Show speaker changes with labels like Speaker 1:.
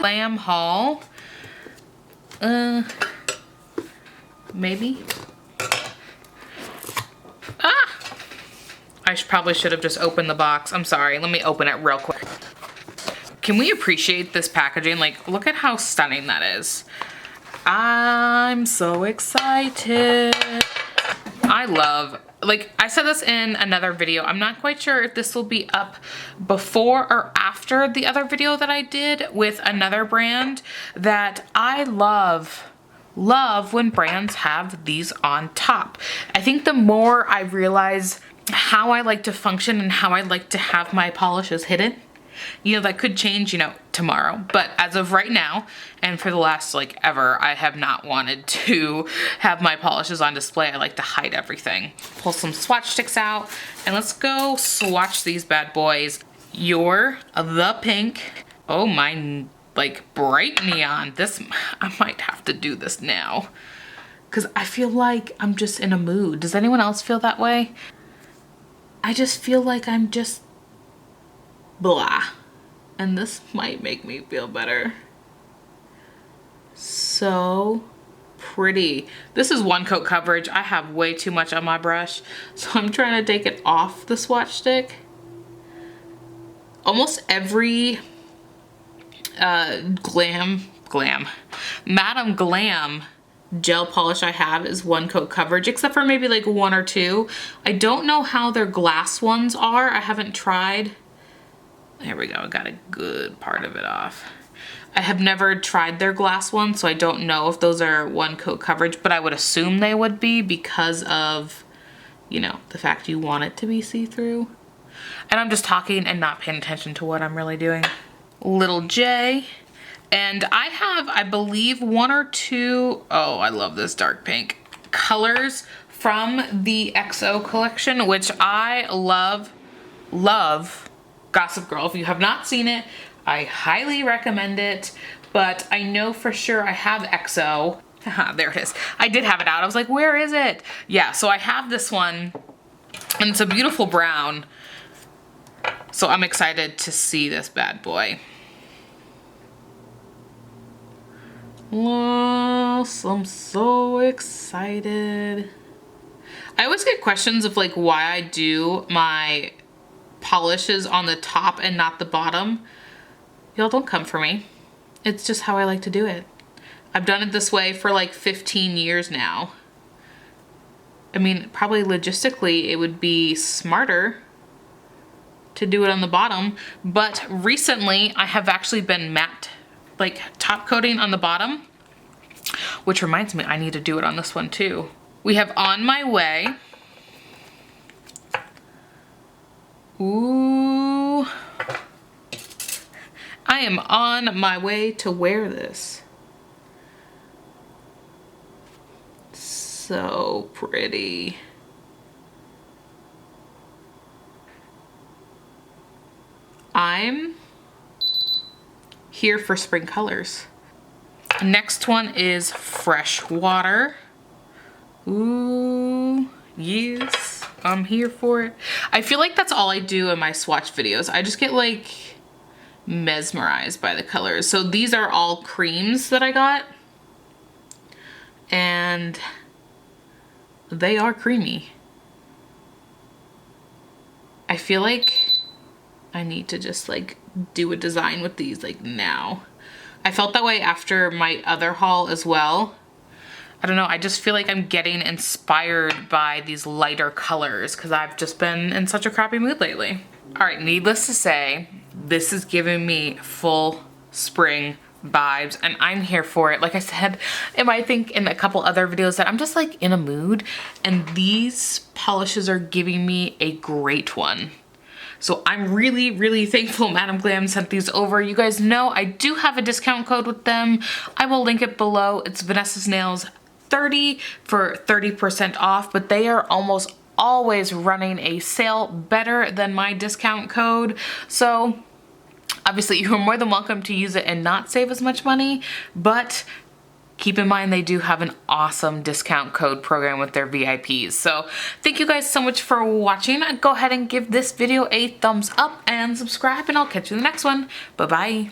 Speaker 1: Glam haul. Maybe. I probably should have just opened the box. I'm sorry. Let me open it real quick. Can we appreciate this packaging? Like, look at how stunning that is. I'm so excited. I love, like I said this in another video. I'm not quite sure if this will be up before or after the other video that I did with another brand, that I love when brands have these on top. I think the more I realize how I like to function and how I like to have my polishes hidden, you know, that could change, you know, tomorrow. But as of right now, and for the last like ever, I have not wanted to have my polishes on display. I like to hide everything. Pull some swatch sticks out and let's go swatch these bad boys. You're the pink. Oh my, like bright neon. This, I might have to do this now because I feel like I'm just in a mood. Does anyone else feel that way? I just feel like I'm just blah. And this might make me feel better. So pretty. This is one coat coverage. I have way too much on my brush, so I'm trying to take it off the swatch stick. Almost every Madam Glam gel polish I have is one coat coverage, except for maybe like one or two. I don't know how their glass ones are. I haven't tried. There we go, I got a good part of it off. I have never tried their glass ones, so I don't know if those are one coat coverage, but I would assume they would be because of, you know, the fact you want it to be see-through. And I'm just talking and not paying attention to what I'm really doing. Little J. And I have, I believe, one or two, oh, I love this dark pink, colors from the XO collection, which I love. Gossip Girl. If you have not seen it, I highly recommend it, but I know for sure I have XO. There it is. I did have it out. I was like, where is it? Yeah, so I have this one, and it's a beautiful brown. So I'm excited to see this bad boy. Yes, I'm so excited. I always get questions of like why I do my polishes on the top and not the bottom. Y'all don't come for me. It's just how I like to do it. I've done it this way for like 15 years now. I mean, probably logistically it would be smarter to do it on the bottom, but recently I have actually been matte, like top coating on the bottom, which reminds me I need to do it on this one too. We have On My Way. Ooh. I am on my way to wear this. So pretty. I'm here for spring colors. Next one is Fresh Water. Ooh, yes, I'm here for it. I feel like that's all I do in my swatch videos. I just get like mesmerized by the colors. So these are all creams that I got, and they are creamy. I feel like I need to just like do a design with these like now. I felt that way after my other haul as well. I don't know, I just feel like I'm getting inspired by these lighter colors because I've just been in such a crappy mood lately. All right, needless to say, this is giving me full spring vibes and I'm here for it. Like I said, I think in a couple other videos that I'm just like in a mood, and these polishes are giving me a great one. So I'm really, really thankful Madam Glam sent these over. You guys know I do have a discount code with them. I will link it below. It's Vanessas Nails 30 for 30% off, but they are almost always running a sale better than my discount code. So obviously you're more than welcome to use it and not save as much money, but keep in mind they do have an awesome discount code program with their VIPs. So thank you guys so much for watching. Go ahead and give this video a thumbs up and subscribe, and I'll catch you in the next one. Bye-bye.